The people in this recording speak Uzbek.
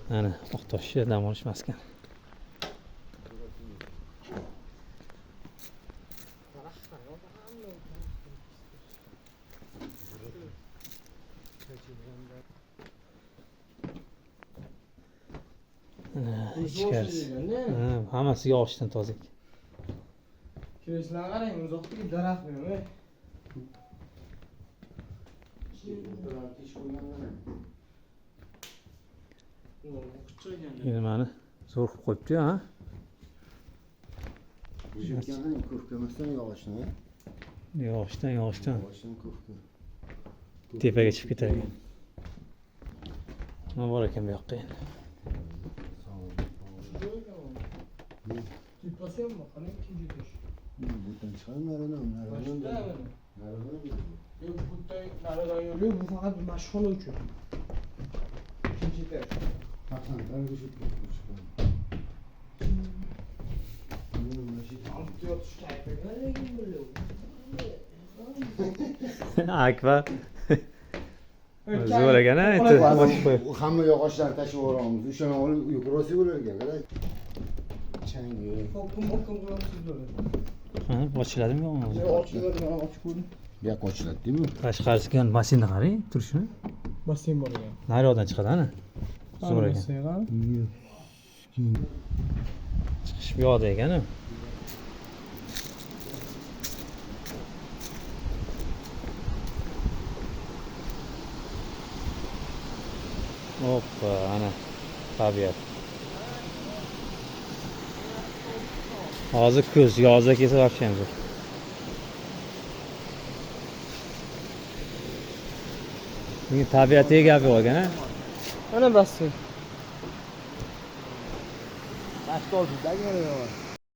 Ana Oqtoshda dam olish maskan. İçkarisi. Hammasi yog'ochdan toza. Kirishlarga qarang, uzoqdagi daraxt yo'q. Nimani zo'r qilib qo'yibdi-yu, ha? Yigitlarning ko'rk emasdan yog'ochni. Yog'ochdan. Yog'ochdan ko'rk. Tepaga chiqib ketadi. Nima bor ekan bu yoqqa endi? Tipasyon mu? Hani ikinci düş. Buradan çıkalım nereden? Başta Nereden? mı? Nereden? Yok burada nereden yürüyor? Bu fakat bir maşgul uçuyor. İkinci ders. Baksana ben düşüp çıkalım. Altı yatış kayıpı. Nereye gidiyor? Akbar. Zo'r ekan, aytib qo'yib. Hamma yog'ochlarni tashlab yuboramiz. O'shani olib yuqrosi bo'lar ekan. Changi. Okum qilamiz böyle. Ha, ochiladimi yo'qmi? Ochiladi, mana ochib ko'ring. Bu yoqqa ochiladi-ku. Tashqarisiga mashina qarang, turishini. Basseyn bor ekan. Nariyoqdan chiqadi, ana. Zo'r ekan. ekan. Chiqish bu yoqda ekan. Hoppa, ana tabiat. Hozir kuz, yozda kelsa вообще zo'r. Bunga tabiatga gap yo'q ekan, ha? Mana basseyn. Tashkol sizlarga nima?